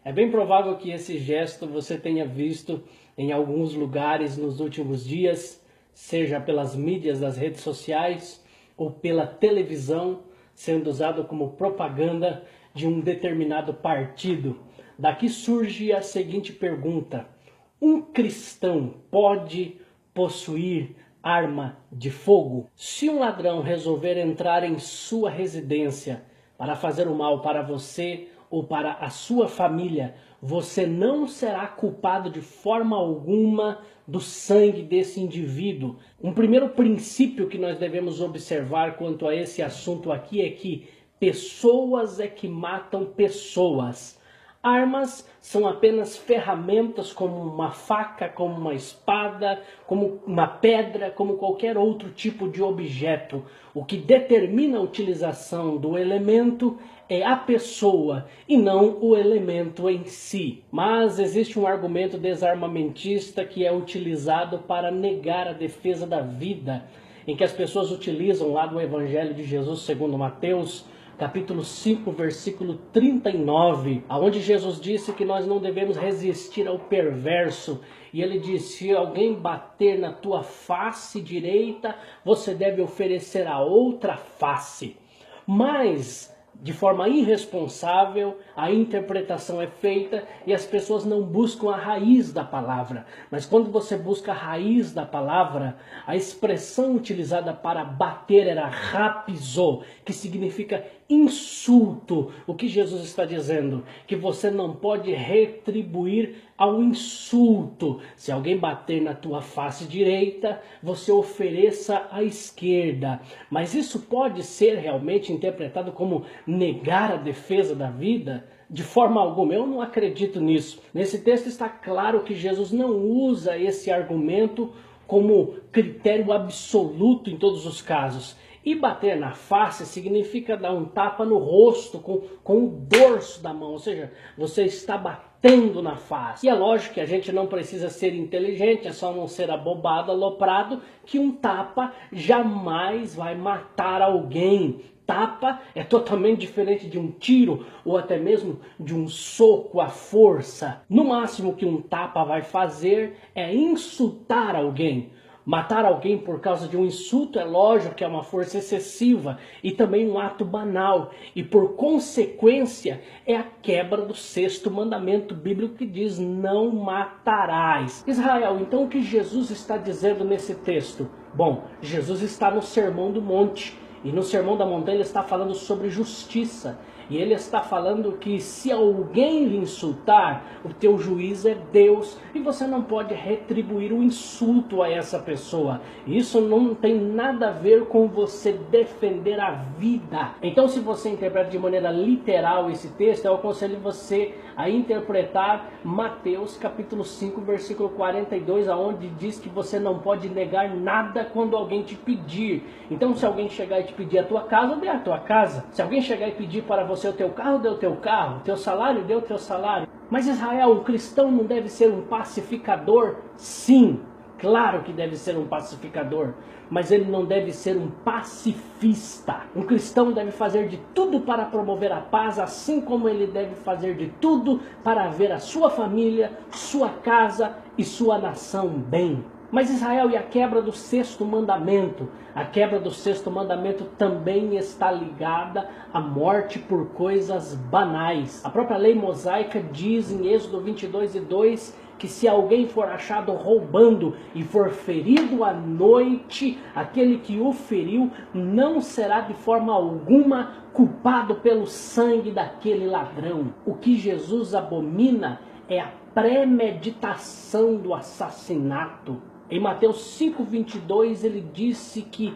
É bem provável que esse gesto você tenha visto em alguns lugares nos últimos dias, seja pelas mídias das redes sociais ou pela televisão, sendo usado como propaganda de um determinado partido. Daqui surge a seguinte pergunta: um cristão pode possuir arma de fogo? Se um ladrão resolver entrar em sua residência para fazer o mal para você ou para a sua família, você não será culpado de forma alguma do sangue desse indivíduo. Um primeiro princípio que nós devemos observar quanto a esse assunto aqui é que pessoas é que matam pessoas. Armas são apenas ferramentas, como uma faca, como uma espada, como uma pedra, como qualquer outro tipo de objeto. O que determina a utilização do elemento é a pessoa e não o elemento em si. Mas existe um argumento desarmamentista que é utilizado para negar a defesa da vida, em que as pessoas utilizam lá do Evangelho de Jesus segundo Mateus, capítulo 5, versículo 39, aonde Jesus disse que nós não devemos resistir ao perverso. E ele disse: se alguém bater na tua face direita, você deve oferecer a outra face. Mas de forma irresponsável, a interpretação é feita e as pessoas não buscam a raiz da palavra. Mas quando você busca a raiz da palavra, a expressão utilizada para bater era rapizo, que significa insulto. O que Jesus está dizendo? Que você não pode retribuir ao insulto. Se alguém bater na tua face direita, você ofereça a esquerda. Mas isso pode ser realmente interpretado como negar a defesa da vida? De forma alguma, eu não acredito nisso. Nesse texto está claro que Jesus não usa esse argumento como critério absoluto em todos os casos. E bater na face significa dar um tapa no rosto com o dorso da mão, ou seja, você está batendo na face. E é lógico que a gente não precisa ser inteligente, é só não ser abobado, aloprado, que um tapa jamais vai matar alguém. Tapa é totalmente diferente de um tiro ou até mesmo de um soco à força. No máximo que um tapa vai fazer é insultar alguém. Matar alguém por causa de um insulto é lógico que é uma força excessiva e também um ato banal. E por consequência é a quebra do 6º mandamento bíblico que diz: não matarás. Israel, então o que Jesus está dizendo nesse texto? Bom, Jesus está no Sermão do Monte. E no Sermão da Montanha ele está falando sobre justiça. E ele está falando que se alguém lhe insultar, o teu juiz é Deus e você não pode retribuir o insulto a essa pessoa. Isso não tem nada a ver com você defender a vida. Então, se você interpreta de maneira literal esse texto, eu aconselho você a interpretar Mateus capítulo 5, versículo 42, aonde diz que você não pode negar nada quando alguém te pedir. Então, se alguém chegar e te pedir a tua casa, dê a tua casa. Se alguém chegar e pedir para você o teu carro, dê o teu carro. O teu salário, dê o teu salário. Mas Israel, um cristão não deve ser um pacificador? Sim, claro que deve ser um pacificador. Mas ele não deve ser um pacifista. Um cristão deve fazer de tudo para promover a paz, assim como ele deve fazer de tudo para ver a sua família, sua casa e sua nação bem. Mas Israel, e a quebra do 6º mandamento? A quebra do 6º mandamento também está ligada à morte por coisas banais. A própria lei mosaica diz em Êxodo 22:2 que se alguém for achado roubando e for ferido à noite, aquele que o feriu não será de forma alguma culpado pelo sangue daquele ladrão. O que Jesus abomina é a premeditação do assassinato. Em Mateus 5:22 ele disse que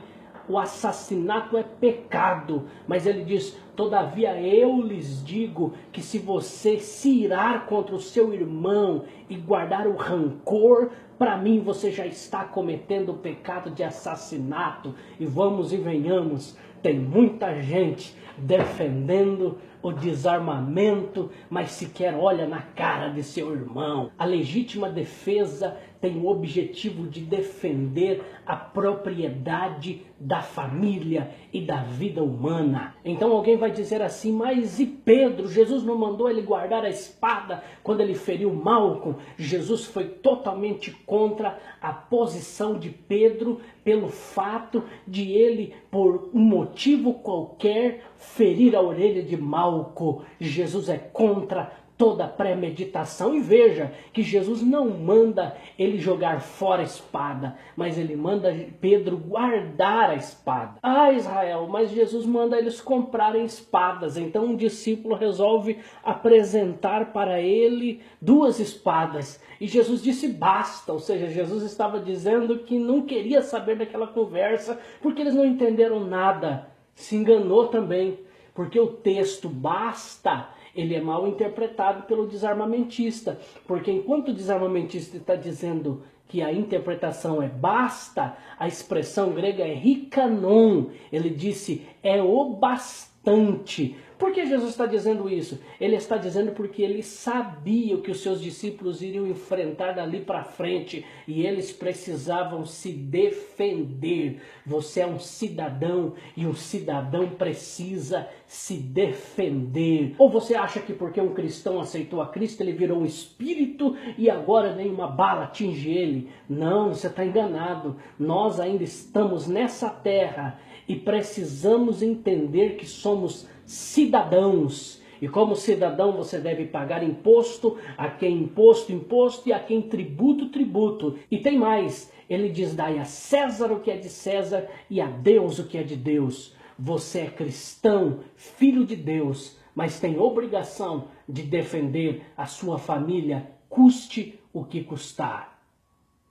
o assassinato é pecado, mas ele diz: todavia eu lhes digo que se você se irar contra o seu irmão e guardar o rancor, para mim você já está cometendo o pecado de assassinato. E vamos e venhamos, tem muita gente defendendo o desarmamento, mas sequer olha na cara de seu irmão. A legítima defesa tem o objetivo de defender a propriedade da família e da vida humana. Então alguém vai dizer assim, mas e Pedro? Jesus não mandou ele guardar a espada quando ele feriu Malco? Jesus foi totalmente contra a posição de Pedro pelo fato de ele, por um motivo qualquer, ferir a orelha de Malco. Jesus é contra toda premeditação. E veja que Jesus não manda ele jogar fora a espada, mas ele manda Pedro guardar a espada. Ah, Israel, mas Jesus manda eles comprarem espadas. Então um discípulo resolve apresentar para ele 2 espadas. E Jesus disse basta, ou seja, Jesus estava dizendo que não queria saber daquela conversa, porque eles não entenderam nada. Se enganou também, porque o texto basta, ele é mal interpretado pelo desarmamentista, porque enquanto o desarmamentista está dizendo que a interpretação é basta, a expressão grega é rikanon, ele disse é o bastante. Por que Jesus está dizendo isso? Ele está dizendo porque ele sabia o que os seus discípulos iriam enfrentar dali para frente e eles precisavam se defender. Você é um cidadão e um cidadão precisa se defender. Ou você acha que porque um cristão aceitou a Cristo ele virou um espírito e agora nenhuma bala atinge ele? Não, você está enganado. Nós ainda estamos nessa terra e precisamos entender que somos cidadãos. E como cidadão você deve pagar imposto, a quem imposto, imposto, e a quem tributo, tributo. E tem mais, ele diz, dai a César o que é de César e a Deus o que é de Deus. Você é cristão, filho de Deus, mas tem obrigação de defender a sua família, custe o que custar.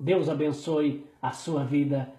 Deus abençoe a sua vida